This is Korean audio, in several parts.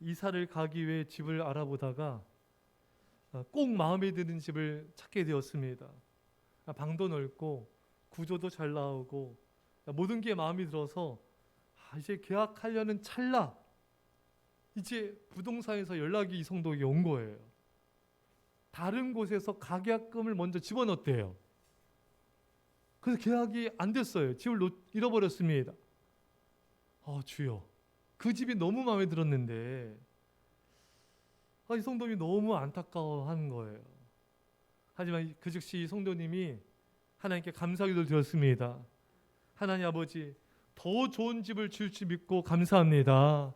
이사를 가기 위해 집을 알아보다가 꼭 마음에 드는 집을 찾게 되었습니다. 방도 넓고 구조도 잘 나오고 모든 게 마음에 들어서 이제 계약하려는 찰나 이제 부동산에서 연락이 이 성도에게 온 거예요. 다른 곳에서 가계약금을 먼저 집어넣었대요. 그래서 계약이 안 됐어요. 집을 잃어버렸습니다. 주여, 그 집이 너무 마음에 들었는데 이 성도님이 너무 안타까워하는 거예요. 하지만 그 즉시 이 성도님이 하나님께 감사기도를 드렸습니다. 하나님 아버지, 더 좋은 집을 줄 줄 믿고 감사합니다.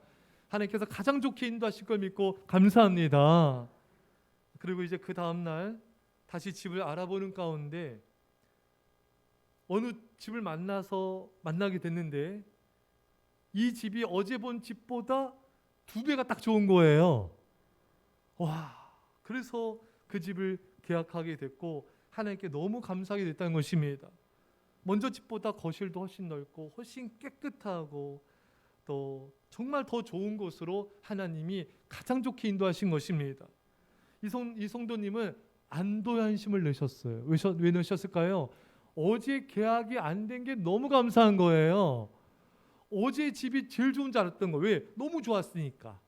하나님께서 가장 좋게 인도하실 걸 믿고 감사합니다. 그리고 이제 그 다음날 다시 집을 알아보는 가운데 어느 집을 만나게 됐는데 이 집이 어제 본 집보다 2배가 딱 좋은 거예요. 그래서 그 집을 계약하게 됐고 하나님께 너무 감사하게 됐다는 것입니다. 먼저 집보다 거실도 훨씬 넓고 훨씬 깨끗하고 또 정말 더 좋은 곳으로 하나님이 가장 좋게 인도하신 것입니다. 이 성도님은 안도의 한심을 내셨어요. 왜 내셨을까요? 어제 계약이 안 된 게 너무 감사한 거예요. 어제 집이 제일 좋은 줄 알았던 거. 왜? 너무 좋았으니까.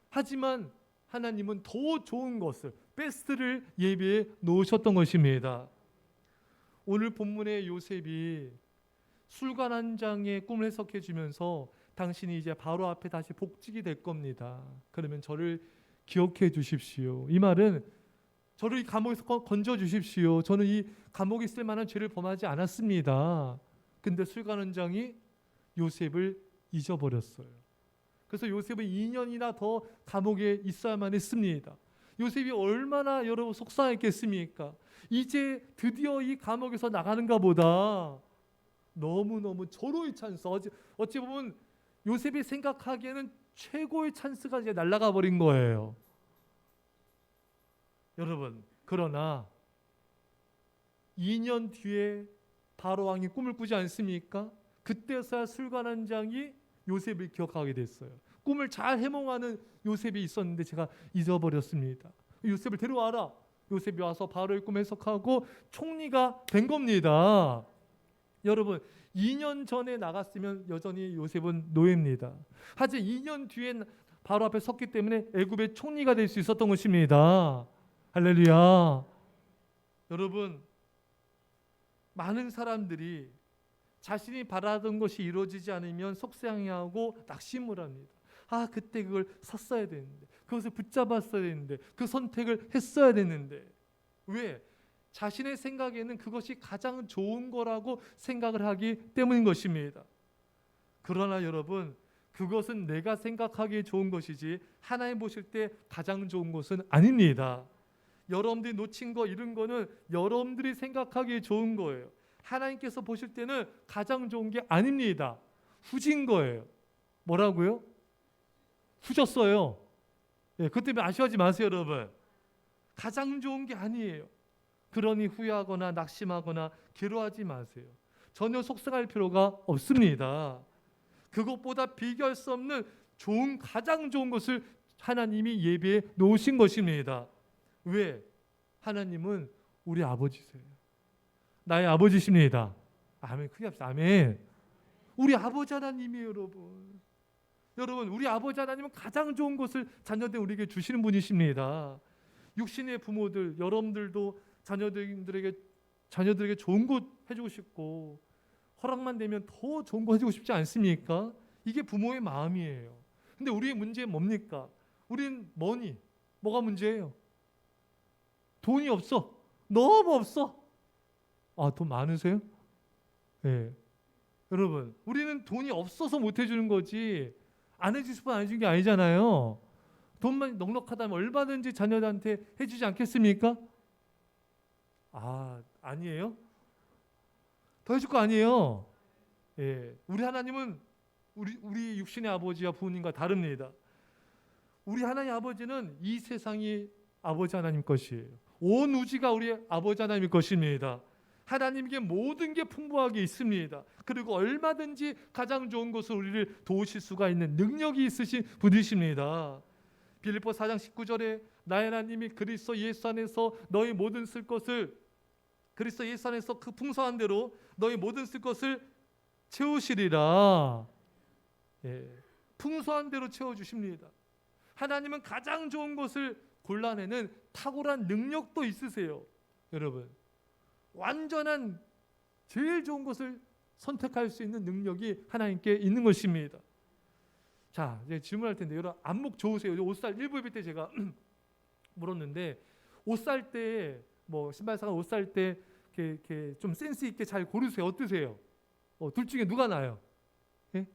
하지만 하나님은 더 좋은 것을, 베스트를 예비해 놓으셨던 것입니다. 오늘 본문의 요셉이 술관 한 장의 꿈을 해석해 주면서 당신이 이제 바로 앞에 다시 복직이 될 겁니다. 그러면 저를 기억해 주십시오. 이 말은 저를 이 감옥에서 건져 주십시오. 저는 이 감옥에 있을 만한 죄를 범하지 않았습니다. 근데 술관 한 장이 요셉을 잊어버렸어요. 그래서 요셉은 2년이나 더 감옥에 있어야만 했습니다. 요셉이 얼마나 여러분 속상했겠습니까? 이제 드디어 이 감옥에서 나가는가 보다. 너무너무 절호의 찬스. 어찌 보면 요셉이 생각하기에는 최고의 찬스가 이제 날아가 버린 거예요. 여러분, 그러나 2년 뒤에 바로 왕이 꿈을 꾸지 않습니까? 그때서야 술관 한 장이 요셉을 기억하게 됐어요. 꿈을 잘 해몽하는 요셉이 있었는데 제가 잊어버렸습니다. 요셉을 데려와라. 요셉이 와서 바로의 꿈 해석하고 총리가 된 겁니다. 여러분, 2년 전에 나갔으면 여전히 요셉은 노예입니다. 하지만 2년 뒤에 바로 앞에 섰기 때문에 애굽의 총리가 될 수 있었던 것입니다. 할렐루야. 여러분, 많은 사람들이 자신이 바라던 것이 이루어지지 않으면 속상해하고 낙심을 합니다. 그때 그걸 샀어야 되는데, 그것을 붙잡았어야 되는데, 그 선택을 했어야 되는데. 왜? 자신의 생각에는 그것이 가장 좋은 거라고 생각을 하기 때문인 것입니다. 그러나 여러분, 그것은 내가 생각하기에 좋은 것이지 하나님 보실 때 가장 좋은 것은 아닙니다. 여러분들이 놓친 거, 잃은 거는 여러분들이 생각하기에 좋은 거예요. 하나님께서 보실 때는 가장 좋은 게 아닙니다. 후진 거예요. 뭐라고요? 후졌어요. 그것 때문에 아쉬워하지 마세요, 여러분. 가장 좋은 게 아니에요. 그러니 후회하거나 낙심하거나 괴로워하지 마세요. 전혀 속상할 필요가 없습니다. 그것보다 비교할 수 없는 가장 좋은 것을 하나님이 예비해 놓으신 것입니다. 왜? 하나님은 우리 아버지세요. 나의 아버지십니다. 아멘. 크게 합시다. 아멘. 우리 아버지 하나님이에요, 여러분. 여러분, 우리 아버지 하나님은 가장 좋은 것을 자녀들 우리에게 주시는 분이십니다. 육신의 부모들, 여러분들도 자녀들에게 좋은 것 해주고 싶고 허락만 되면 더 좋은 거 해주고 싶지 않습니까? 이게 부모의 마음이에요. 근데 우리의 문제는 뭡니까? 우리는 뭐가 문제예요? 돈이 없어. 너무 없어. 돈 많으세요? 네. 여러분, 우리는 돈이 없어서 못 해주는 거지 안 해줄 수만 안 해주는 게 아니잖아요. 돈만 넉넉하다면 얼마든지 자녀들한테 해주지 않겠습니까? 아니에요? 더 해줄 거 아니에요? 우리 하나님은 우리 육신의 아버지와 부모님과 다릅니다. 우리 하나님 아버지는 이 세상이 아버지 하나님 것이에요. 온 우주가 우리 아버지 하나님의 것입니다. 하나님께 모든 게 풍부하게 있습니다. 그리고 얼마든지 가장 좋은 것을 우리를 도우실 수가 있는 능력이 있으신 분이십니다. 빌립보 4장 19절에 나의 하나님이 그리스도 예수 안에서 너희 모든 쓸 것을, 그리스도 예수 안에서 그 풍성한 대로 너희 모든 쓸 것을 채우시리라. 예, 풍성한 대로 채워주십니다. 하나님은 가장 좋은 것을 골라내는 탁월한 능력도 있으세요. 여러분, 완전한 제일 좋은 것을 선택할 수 있는 능력이 하나님께 있는 것입니다. 자, 이제 질문할 텐데, 여러분 안목 좋으세요? 옷 살 일부 예배 때 제가 물었는데, 옷 살 때 뭐 신발 사가 옷 살 때 이렇게 좀 센스 있게 잘 고르세요? 어떠세요? 둘 중에 누가 나아요? 예?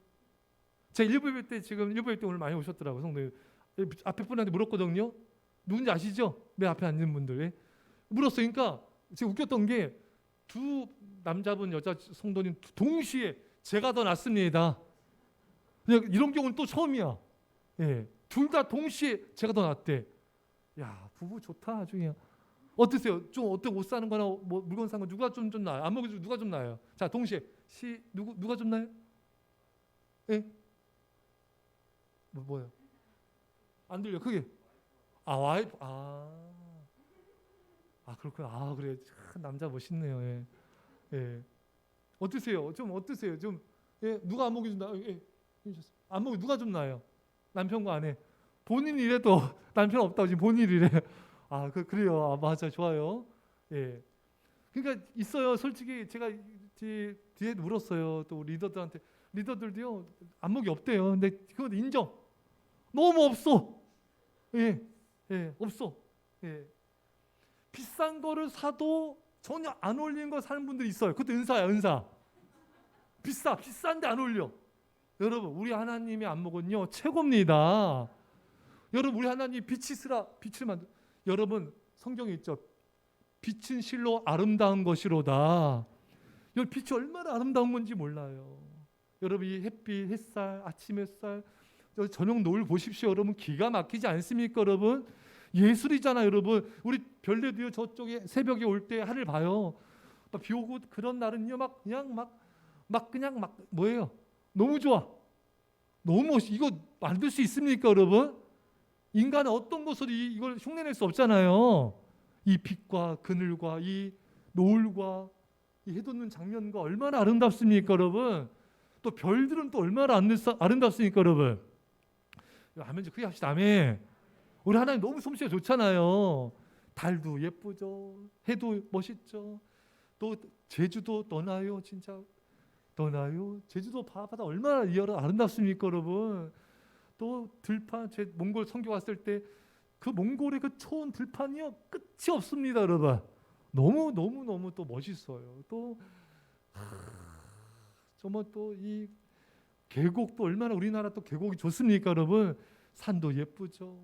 제가 일부 예배 때, 지금 일부 예배 때 오늘 많이 오셨더라고요. 성도님 앞에 분한테 물었거든요. 누군지 아시죠? 내 앞에 앉은 분들. 예? 물었어요. 그러니까 제가 웃겼던 게 두 남자분 여자 성도님 동시에 제가 더 낫습니다. 이런 경우는 또 처음이야. 예, 둘 다 동시에 제가 더 낫대. 야, 부부 좋다 아주 그냥. 어떠세요? 좀 어떻게 옷 사는 거나 뭐 물건 사는 거 누가 좀 나아요? 안 먹어도 누가 좀 나아요? 자, 동시에 누가 좀 나아요? 예? 뭐예요? 안 들려 크게. 와이프. 그렇구나. 그래. 참 남자 멋있네요. 예. 예. 어떠세요? 좀 어떠세요? 좀 예, 누가 안목이 좀 나아요? 예. 안목이 누가 좀 나아요? 남편과 아내. 본인 이래도 남편 없다고 지금 본인 이래. 그래요. 맞아. 좋아요. 예. 그러니까 있어요. 솔직히 제가 뒤에 물었어요. 또 리더들한테. 리더들도요. 안목이 없대요. 근데 그건 인정. 너무 없어. 예. 예. 없어. 예. 비싼 거를 사도 전혀 안 어울리는 거 사는 분들이 있어요. 그것도 은사야, 은사. 비싼데 안 어울려. 여러분, 우리 하나님의 안목은요 최고입니다. 여러분, 우리 하나님 빛이시라, 빛을 만들. 여러분, 성경에 있죠. 빛은 실로 아름다운 것이로다. 여러분, 빛이 얼마나 아름다운 건지 몰라요. 여러분, 이 햇빛, 햇살, 아침 햇살, 저녁 노을 보십시오. 여러분, 기가 막히지 않습니까? 여러분, 예술이잖아요. 여러분, 우리 별내도요 저쪽에 새벽에 올 때 하늘 봐요. 비 오고 그런 날은요 그냥 뭐예요? 너무 좋아. 너무 멋있. 이거 만들 수 있습니까, 여러분? 인간은 어떤 것으로 이걸 흉내낼 수 없잖아요. 이 빛과 그늘과 이 노을과 이 해돋는 장면과 얼마나 아름답습니까, 여러분? 또 별들은 또 얼마나 아름답습니까, 여러분? 아멘. 크게 합시다. 아멘. 우리 하나님 너무 솜씨가 좋잖아요. 달도 예쁘죠. 해도 멋있죠. 또 제주도 떠나요. 진짜 떠나요. 제주도 바다 얼마나 아름답습니까, 여러분? 또 들판, 제 몽골 선교 왔을 때 그 몽골의 그 초원 들판이요 끝이 없습니다, 여러분. 너무 또 멋있어요. 또 정말 또 이 계곡도 얼마나 우리나라 또 계곡이 좋습니까, 여러분? 산도 예쁘죠.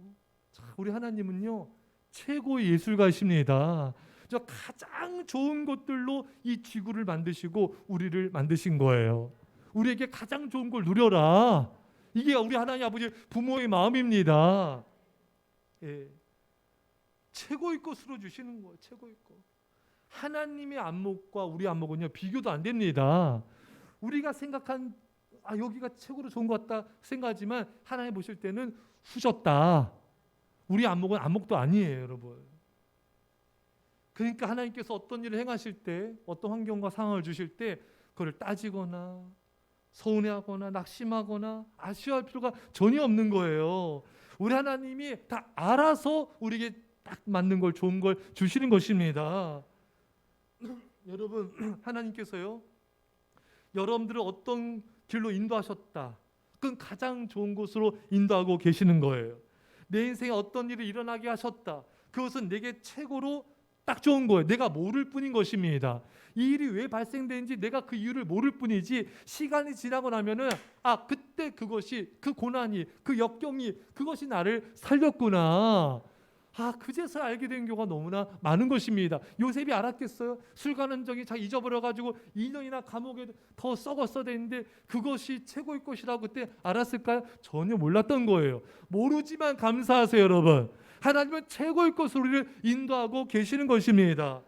우리 하나님은요 최고의 예술가이십니다. 저 가장 좋은 것들로 이 지구를 만드시고 우리를 만드신 거예요. 우리에게 가장 좋은 걸 누려라. 이게 우리 하나님 아버지 부모의 마음입니다. 예. 최고의 것으로 주시는 거예요. 최고의 것. 하나님의 안목과 우리 안목은요 비교도 안 됩니다. 우리가 생각한 여기가 최고로 좋은 것 같다 생각하지만 하나님 보실 때는 후졌다. 우리 안목은 안목도 아니에요, 여러분. 그러니까 하나님께서 어떤 일을 행하실 때, 어떤 환경과 상황을 주실 때 그걸 따지거나 서운해하거나 낙심하거나 아쉬워할 필요가 전혀 없는 거예요. 우리 하나님이 다 알아서 우리에게 딱 맞는 걸, 좋은 걸 주시는 것입니다. 여러분, 하나님께서요 여러분들을 어떤 길로 인도하셨다, 그건 가장 좋은 곳으로 인도하고 계시는 거예요. 내 인생에 어떤 일이 일어나게 하셨다, 그것은 내게 최고로 딱 좋은 거예요. 내가 모를 뿐인 것입니다. 이 일이 왜 발생되는지 내가 그 이유를 모를 뿐이지, 시간이 지나고 나면은 그때 그것이, 그 고난이, 그 역경이, 그것이 나를 살렸구나, 그제서야 알게 된 경우가 너무나 많은 것입니다. 요셉이 알았겠어요? 술 가는 적이 자 잊어버려가지고 2년이나 감옥에 더 썩었어야 되는데 그것이 최고의 것이라고 그때 알았을까요? 전혀 몰랐던 거예요. 모르지만 감사하세요, 여러분. 하나님은 최고의 것으로 우리를 인도하고 계시는 것입니다.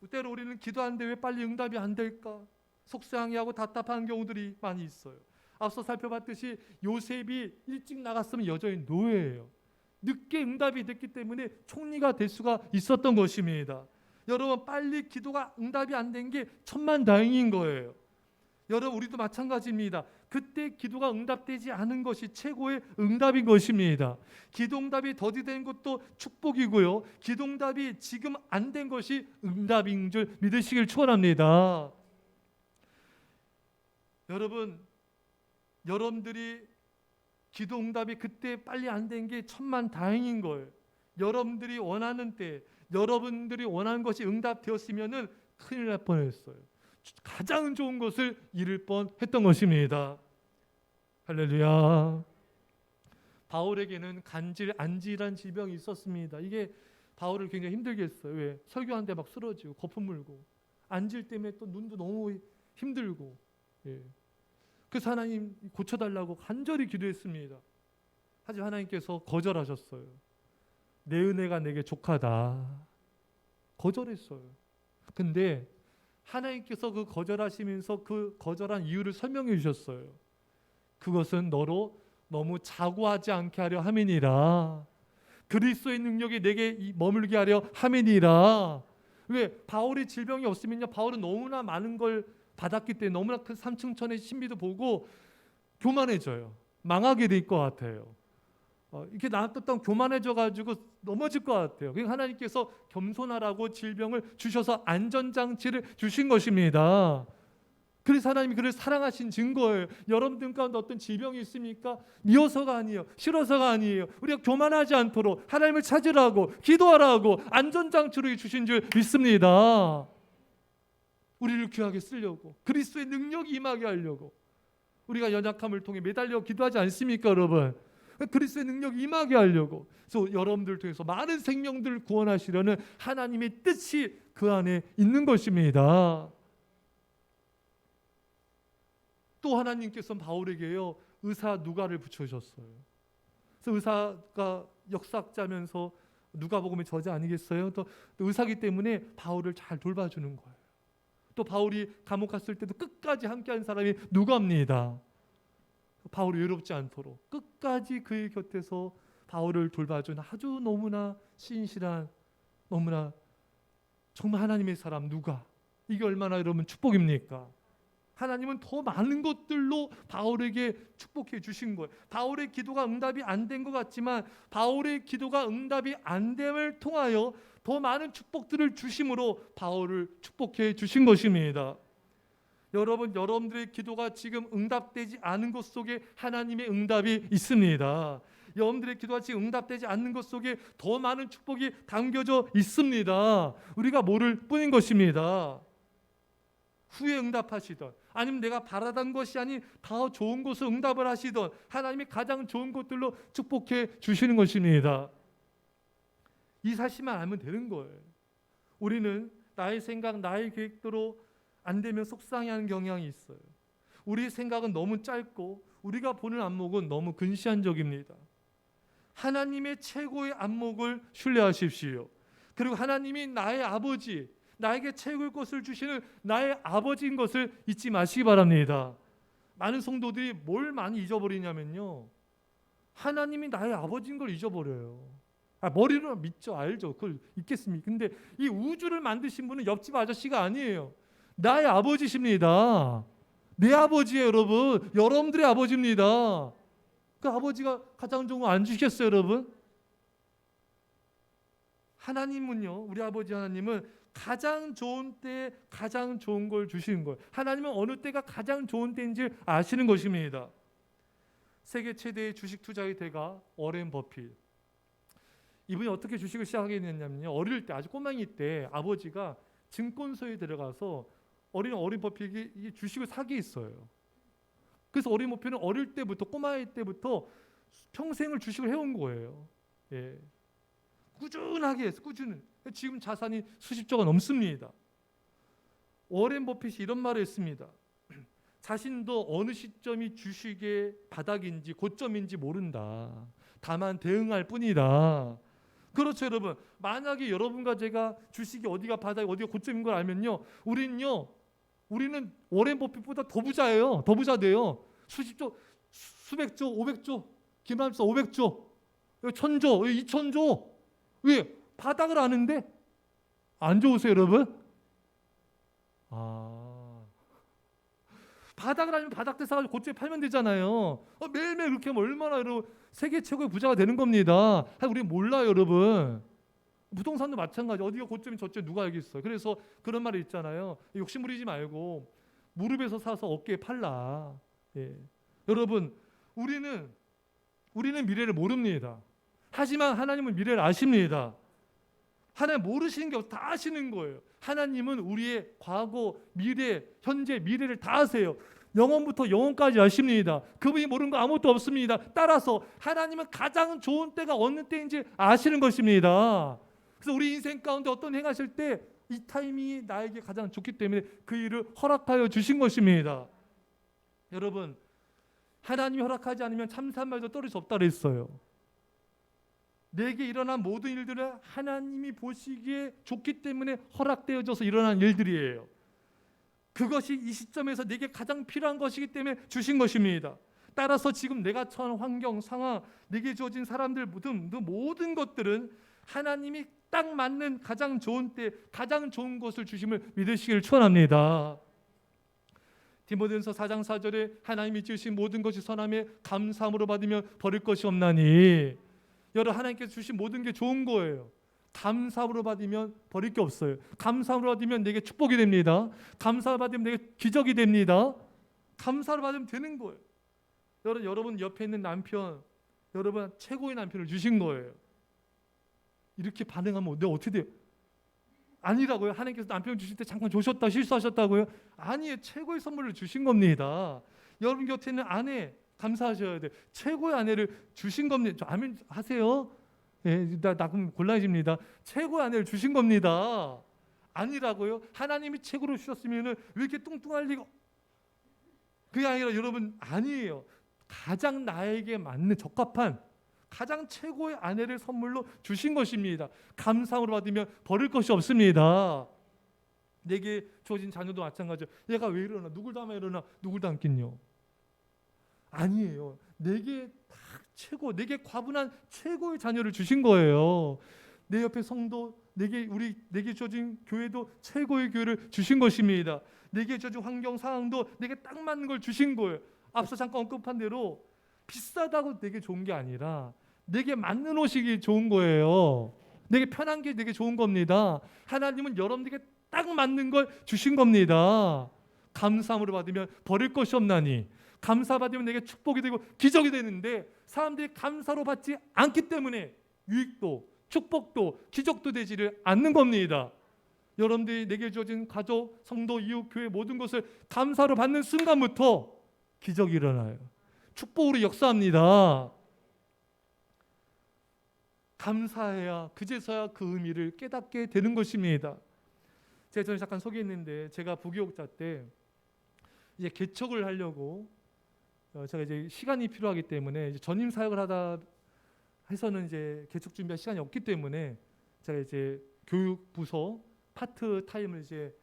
때로 우리는 기도하는데 왜 빨리 응답이 안 될까? 속상해하고 답답한 경우들이 많이 있어요. 앞서 살펴봤듯이 요셉이 일찍 나갔으면 여전히 노예예요. 늦게 응답이 됐기 때문에 총리가 될 수가 있었던 것입니다. 여러분, 빨리 기도가 응답이 안 된 게 천만다행인 거예요. 여러분, 우리도 마찬가지입니다. 그때 기도가 응답되지 않은 것이 최고의 응답인 것입니다. 기도 응답이 더디된 것도 축복이고요. 기도 응답이 지금 안 된 것이 응답인 줄 믿으시길 축원합니다. 여러분들이 기도 응답이 그때 빨리 안 된 게 천만다행인 거예요. 여러분들이 원하는 때, 여러분들이 원하는 것이 응답되었으면은 큰일 날 뻔했어요. 가장 좋은 것을 잃을 뻔했던 것입니다. 할렐루야. 바울에게는 안질한 질병이 있었습니다. 이게 바울을 굉장히 힘들게 했어요. 왜? 설교하는데 막 쓰러지고 거품 물고 안질 때문에 또 눈도 너무 힘들고. 그래서 하나님 고쳐달라고 간절히 기도했습니다. 하지만 하나님께서 거절하셨어요. 내 은혜가 내게 족하다. 거절했어요. 근데 하나님께서 그 거절하시면서 그 거절한 이유를 설명해 주셨어요. 그것은 너로 너무 자고하지 않게 하려 함이니라. 그리스도의 능력이 내게 머물게 하려 함이니라. 왜? 바울이 질병이 없으면요, 바울은 너무나 많은 걸 받았기 때문에 너무나 큰 삼층천의 신비도 보고 교만해져요. 망하게 될 것 같아요. 이렇게 놔뒀던 교만해져가지고 넘어질 것 같아요. 그러니까 하나님께서 겸손하라고 질병을 주셔서 안전장치를 주신 것입니다. 그래서 하나님이 그를 사랑하신 증거예요. 여러분들 가운데 어떤 질병이 있습니까? 미워서가 아니에요. 싫어서가 아니에요. 우리가 교만하지 않도록 하나님을 찾으라고, 기도하라고 안전장치로 주신 줄 믿습니다. 우리를 귀하게 쓰려고, 그리스도의 능력이 임하게 하려고. 우리가 연약함을 통해 매달려 기도하지 않습니까, 여러분? 그리스도의 능력이 임하게 하려고. 그래서 여러분들 통해서 많은 생명들을 구원하시려는 하나님의 뜻이 그 안에 있는 것입니다. 또 하나님께서 바울에게요, 의사 누가를 붙여주셨어요. 그래서 의사가 역사학자면서 누가복음의 저자 아니겠어요? 또 의사기 때문에 바울을 잘 돌봐주는 거예요. 또 바울이 감옥 갔을 때도 끝까지 함께한 사람이 누가입니다. 바울이 외롭지 않도록 끝까지 그의 곁에서 바울을 돌봐준 아주 너무나 신실한, 너무나 정말 하나님의 사람 누가. 이게 얼마나 여러분 축복입니까? 하나님은 더 많은 것들로 바울에게 축복해 주신 거예요. 바울의 기도가 응답이 안 된 것 같지만 바울의 기도가 응답이 안 됨을 통하여 더 많은 축복들을 주심으로 바울을 축복해 주신 것입니다. 여러분들의 기도가 지금 응답되지 않은 것 속에 하나님의 응답이 있습니다. 여러분들의 기도가 지금 응답되지 않는 것 속에 더 많은 축복이 담겨져 있습니다. 우리가 모를 뿐인 것입니다. 후에 응답하시던, 아니면 내가 바라던 것이 아닌 더 좋은 것을 응답을 하시던 하나님이 가장 좋은 것들로 축복해 주시는 것입니다. 이 사실만 알면 되는 거예요. 우리는 나의 생각, 나의 계획대로 안 되면 속상해하는 경향이 있어요. 우리의 생각은 너무 짧고 우리가 보는 안목은 너무 근시안적입니다. 하나님의 최고의 안목을 신뢰하십시오. 그리고 하나님이 나의 아버지, 나에게 최고의 것을 주시는 나의 아버지인 것을 잊지 마시기 바랍니다. 많은 성도들이 뭘 많이 잊어버리냐면요, 하나님이 나의 아버지인 걸 잊어버려요. 머리로 믿죠, 알죠, 그걸 잊겠습니까? 근데 이 우주를 만드신 분은 옆집 아저씨가 아니에요. 나의 아버지십니다. 내 아버지예요, 여러분. 여러분들의 아버지입니다. 그 아버지가 가장 좋은 거 안 주시겠어요, 여러분? 하나님은요, 우리 아버지 하나님은 가장 좋은 때에 가장 좋은 걸 주시는 거예요. 하나님은 어느 때가 가장 좋은 때인지 아시는 것입니다. 세계 최대의 주식 투자의 대가 워렌 버핏. 이분이 어떻게 주식을 시작하게 됐냐면요, 어릴 때, 아주 꼬맹이 때 아버지가 증권소에 들어가서 어린 버핏이 주식을 사게 했어요. 그래서 어린 버핏은 어릴 때부터, 꼬마일 때부터 평생을 주식을 해온 거예요. 꾸준하게 했어, 꾸준히. 지금 자산이 수십조가 넘습니다. 워렌 버핏이 이런 말을 했습니다. 자신도 어느 시점이 주식의 바닥인지 고점인지 모른다. 다만 대응할 뿐이다. 그렇죠, 여러분. 만약에 여러분과 제가 주식이 어디가 바닥, 어디가 고점인 걸 알면요, 우리는 워렌 버핏보다 더 부자예요. 더 부자 돼요. 수십조, 수백조, 500조, 김합사 500조, 1000조, 2000조. 왜? 바닥을 아는데 안 좋으세요, 여러분? 바닥을 알면 바닥대 사가지고 고점에 팔면 되잖아요. 매일매일 그렇게 하면 얼마나 여러분 세계 최고의 부자가 되는 겁니다. 우리 몰라요, 여러분. 부동산도 마찬가지. 어디가 고점이 저점 누가 알겠어요. 그래서 그런 말이 있잖아요. 욕심 부리지 말고 무릎에서 사서 어깨에 팔라. 예. 여러분, 우리는 미래를 모릅니다. 하지만 하나님은 미래를 아십니다. 하나님 모르시는 게 없어. 다 아시는 거예요. 하나님은 우리의 과거, 미래, 현재, 미래를 다 아세요. 영원부터 영원까지 아십니다. 그분이 모르는 거 아무것도 없습니다. 따라서 하나님은 가장 좋은 때가 어느 때인지 아시는 것입니다. 그래서 우리 인생 가운데 어떤 행하실 때 이 타이밍이 나에게 가장 좋기 때문에 그 일을 허락하여 주신 것입니다. 여러분, 하나님이 허락하지 않으면 참새 한 마리도 떨어질 수 없다 그랬어요. 내게 일어난 모든 일들은 하나님이 보시기에 좋기 때문에 허락되어져서 일어난 일들이에요. 그것이 이 시점에서 내게 가장 필요한 것이기 때문에 주신 것입니다. 따라서 지금 내가 처한 환경, 상황, 내게 주어진 사람들 모든 것들은 하나님이 딱 맞는 가장 좋은 때 가장 좋은 것을 주심을 믿으시기를 축원합니다. 디모데전서 4장 4절에 하나님이 지으신 모든 것이 선함에 감사함으로 받으며 버릴 것이 없나니. 여러분, 하나님께서 주신 모든 게 좋은 거예요. 감사함으로 받으면 버릴 게 없어요. 감사함으로 받으면 내게 축복이 됩니다. 감사를 받으면 내게 기적이 됩니다. 감사를 받으면 되는 거예요. 여러분 옆에 있는 남편, 여러분 최고의 남편을 주신 거예요. 이렇게 반응하면 내가 어떻게 돼요? 아니라고요. 하나님께서 남편 주실 때 잠깐 조셨다 실수하셨다고요? 아니에요. 최고의 선물을 주신 겁니다. 여러분 곁에 있는 아내 감사하셔야 돼요. 최고의 아내를 주신 겁니다. 저 아멘 하세요. 예, 나 그럼 곤란해집니다. 최고의 아내를 주신 겁니다. 아니라고요? 하나님이 최고로 주셨으면 왜 이렇게 뚱뚱할 리가? 그게 아니라 여러분 아니에요. 가장 나에게 맞는 적합한 가장 최고의 아내를 선물로 주신 것입니다. 감사함으로 받으면 버릴 것이 없습니다. 내게 주어진 자녀도 마찬가지예요. 얘가 왜 이러나? 누굴 닮아 이러나? 누굴 닮긴요? 아니에요. 내게 딱 최고, 내게 과분한 최고의 자녀를 주신 거예요. 내 옆에 성도, 내게 주어진 교회도 최고의 교회를 주신 것입니다. 내게 주어진 환경 상황도 내게 딱 맞는 걸 주신 거예요. 앞서 잠깐 언급한 대로 비싸다고 내게 좋은 게 아니라 내게 맞는 옷이 좋은 거예요. 내게 편한 게 내게 좋은 겁니다. 하나님은 여러분에게 딱 맞는 걸 주신 겁니다. 감사함으로 받으면 버릴 것이 없나니. 감사받으면 내게 축복이 되고 기적이 되는데 사람들이 감사로 받지 않기 때문에 유익도 축복도 기적도 되지를 않는 겁니다. 여러분들이 내게 주어진 가족, 성도, 이웃, 교회 모든 것을 감사로 받는 순간부터 기적이 일어나요. 축복으로 역사합니다. 감사해야 그제서야 그 의미를 깨닫게 되는 것입니다. 제가 전에 잠깐 소개했는데 제가 부교육자 때 이제 개척을 하려고 제가 이제 시간이 필요하기 때문에 이제 전임 사역을 하다 해서는 이제 개척 준비할 시간이 없기 때문에 제가 이제 교육 부서 파트 타임을 이제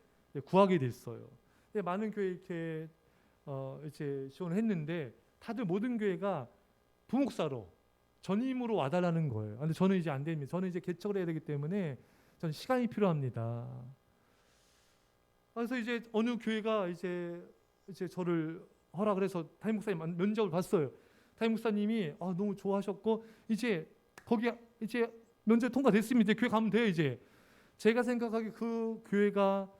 구하게 됐어요. 많은 교회 이렇게 이제 지원을 했는데 다들 모든 교회가 부목사로 전임으로 와달라는 거예요. 근데 저는 이제 안 됩니다. 저는 이제 개척을 해야 되기 때문에 저는 시간이 필요합니다. 그래서 이제 어느 교회가 이제 저를 허락을 해서 담임 목사님 면접을 봤어요. 담임 목사님이 너무 좋아하셨고 이제 거기 이제 면접 통과됐습니다. 이제 교회 가면 돼요. 이제 제가 생각하기 그 교회가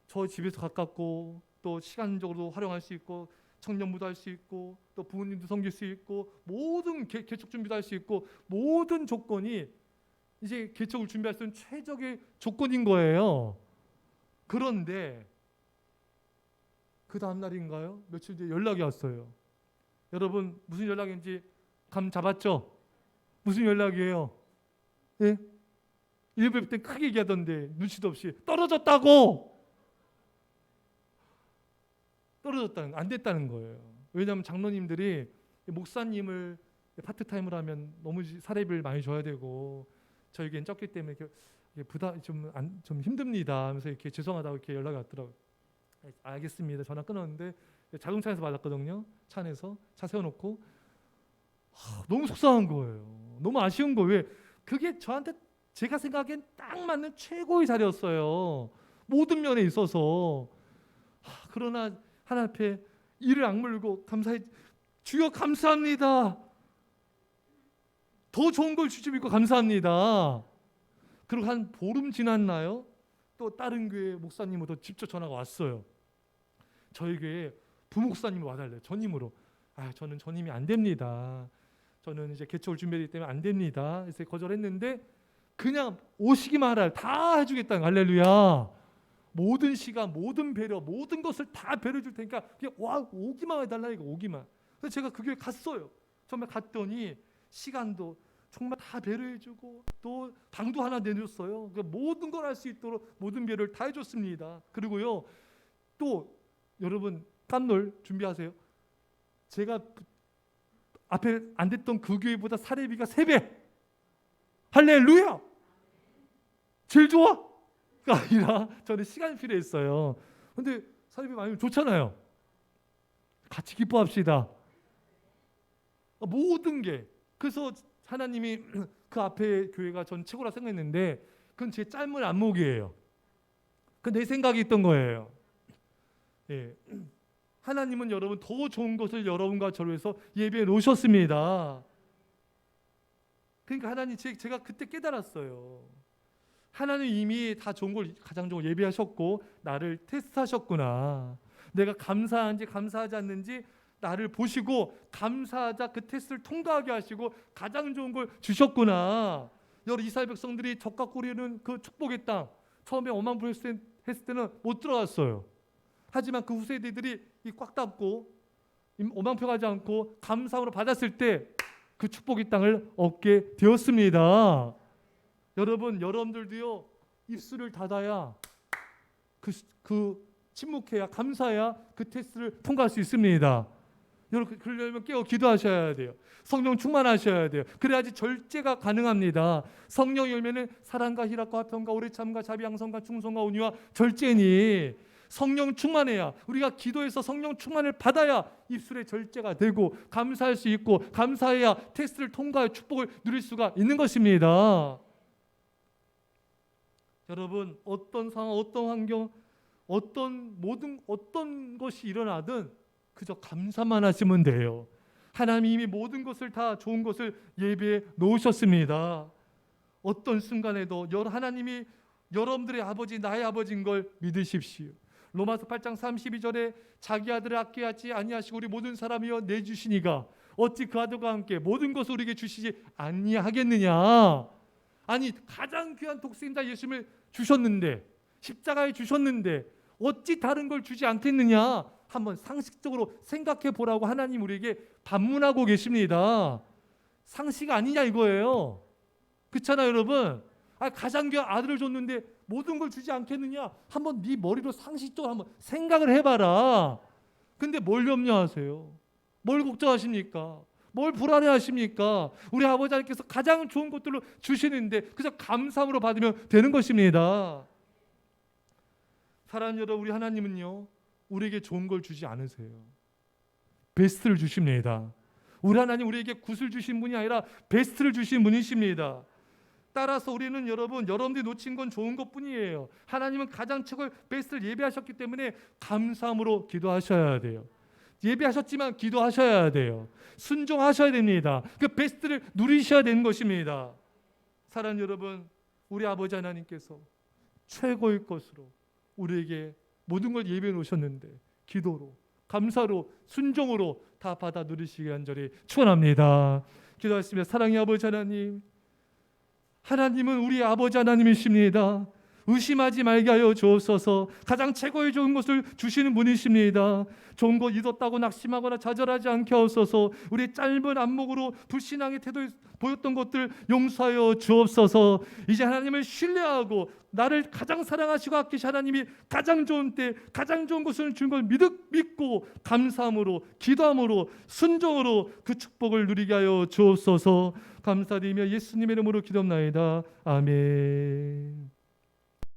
저 집에서 가깝고 또 시간적으로 활용할 수 있고 청년부도 할 수 있고 또 부모님도 섬길 수 있고 모든 개척 준비도 할 수 있고 모든 조건이 이제 개척을 준비할 수 있는 최적의 조건인 거예요. 그런데 그 다음 날인가요? 며칠 뒤에 연락이 왔어요. 여러분 무슨 연락인지 감 잡았죠? 무슨 연락이에요? 예? 일부 때 크게 얘기하던데 눈치도 없이 떨어졌다고! 떨어졌다는 안 됐다는 거예요. 왜냐하면 장로님들이 목사님을 파트타임을 하면 너무 사례비를 많이 줘야 되고 저에겐 적기 때문에 부담 좀 힘듭니다 하면서 이렇게 죄송하다고 이렇게 연락이 왔더라고요. 알겠습니다. 전화 끊었는데 자동차 안에서 받았거든요. 차 안에서 차 세워놓고 너무 속상한 거예요. 너무 아쉬운 거예요. 왜? 그게 저한테 제가 생각엔 딱 맞는 최고의 자리였어요. 모든 면에 있어서. 그러나 하나님 앞에 이를 악물고 감사해, 주여 감사합니다. 더 좋은 걸 주지 믿고 감사합니다. 그리고 한 보름 지났나요? 또 다른 교회 목사님으로 직접 전화가 왔어요. 저희 교회 부목사님이 와달래요. 전임으로. 저는 전임이 안 됩니다. 저는 이제 개척을 준비하기 때문에 안 됩니다. 그래서 거절했는데 그냥 오시기만 하라. 다 해주겠다. 할렐루야. 모든 시간, 모든 배려, 모든 것을 다 배려해 줄 테니까 그냥 오기만 해달라. 이거 오기만. 그래서 제가 그 교회 갔어요. 정말 갔더니 시간도 정말 다 배려해주고 또 방도 하나 내줬어요. 그러니까 모든 걸 할 수 있도록 모든 배려를 다 해줬습니다. 그리고요 또 여러분 깜놀 준비하세요. 제가 앞에 안 됐던 그 교회보다 사례비가 3배. 할렐루야. 제일 좋아? 가 아니라 저는 시간이 필요했어요. 근데 사례비 많으면 좋잖아요. 같이 기뻐합시다. 모든 게. 그래서 하나님이 그 앞에 교회가 전 최고라 생각했는데 그건 제 짧은 안목이에요. 그 내 생각이 있던 거예요. 예. 하나님은 여러분 더 좋은 것을 여러분과 저를 위해서 예비해 놓으셨습니다. 그러니까 하나님 제가 그때 깨달았어요. 하나님 이미 다 좋은 걸 가장 좋은 걸 예비하셨고 나를 테스트하셨구나. 내가 감사한지 감사하지 않는지 나를 보시고 감사하자 그 테스트를 통과하게 하시고 가장 좋은 걸 주셨구나. 여러 이스라엘 백성들이 적과 꾸리는 그 축복의 땅 처음에 오만부했을 때는 못 들어갔어요. 하지만 그 후세대들이 꽉 닫고 오만표하지 않고 감사함으로 받았을 때 그 축복의 땅을 얻게 되었습니다. 여러분들도요 입술을 닫아야 그 침묵해야 감사해야 그 테스트를 통과할 수 있습니다. 여러분 그러려면 깨어 기도하셔야 돼요. 성령 충만하셔야 돼요. 그래야지 절제가 가능합니다. 성령 열매는 사랑과 희락과 화평과 오래 참과 자비 양선과 충성과 온유와 절제니 성령 충만해야 우리가 기도해서 성령 충만을 받아야 입술의 절제가 되고 감사할 수 있고 감사해야 테스트를 통과해 축복을 누릴 수가 있는 것입니다. 여러분 어떤 상황, 어떤 환경, 어떤 것이 일어나든 그저 감사만 하시면 돼요. 하나님이 이미 모든 것을 다 좋은 것을 예비해 놓으셨습니다. 어떤 순간에도 하나님이 여러분들의 아버지 나의 아버지인 걸 믿으십시오. 로마서 8장 32절에 자기 아들을 아끼지 아니하시고 우리 모든 사람이여 내주시니가 어찌 그 아들과 함께 모든 것을 우리에게 주시지 아니하겠느냐. 아니 가장 귀한 독생자 예수님을 주셨는데 십자가에 주셨는데 어찌 다른 걸 주지 않겠느냐. 한번 상식적으로 생각해 보라고 하나님 우리에게 반문하고 계십니다. 상식 아니냐 이거예요. 그렇잖아요 여러분. 가장 귀한 아들을 줬는데 모든 걸 주지 않겠느냐. 한번 네 머리로 상식적으로 한번 생각을 해봐라. 근데 뭘 염려하세요? 뭘 걱정하십니까? 뭘 불안해하십니까? 우리 아버지 하나님께서 가장 좋은 것들로 주시는데 그저 감사함으로 받으면 되는 것입니다. 사랑하는 여러분, 우리 하나님은요 우리에게 좋은 걸 주지 않으세요. 베스트를 주십니다. 우리 하나님 우리에게 굿을 주신 분이 아니라 베스트를 주신 분이십니다. 따라서 우리는 여러분들이 놓친 건 좋은 것뿐이에요. 하나님은 가장 최고의 베스트를 예비하셨기 때문에 감사함으로 기도하셔야 돼요. 예비하셨지만 기도하셔야 돼요. 순종하셔야 됩니다. 그 베스트를 누리셔야 되는 것입니다. 사랑하는 여러분, 우리 아버지 하나님께서 최고의 것으로 우리에게 모든 걸 예비해 놓으셨는데 기도로, 감사로, 순종으로 다 받아 누리시기 간절히 축원합니다. 기도하시며 사랑의 아버지 하나님, 하나님은 우리 아버지 하나님이십니다. 의심하지 말게 하여 주옵소서. 가장 최고의 좋은 것을 주시는 분이십니다. 좋은 것 잊었다고 낙심하거나 좌절하지 않게 하옵소서. 우리 짧은 안목으로 불신앙의 태도에 보였던 것들 용서하여 주옵소서. 이제 하나님을 신뢰하고 나를 가장 사랑하시고 아끼시 하나님이 가장 좋은 때 가장 좋은 것을 준 걸 믿고 감사함으로 기도함으로 순종으로 그 축복을 누리게 하여 주옵소서. 감사드리며 예수님의 이름으로 기도합나이다. 아멘.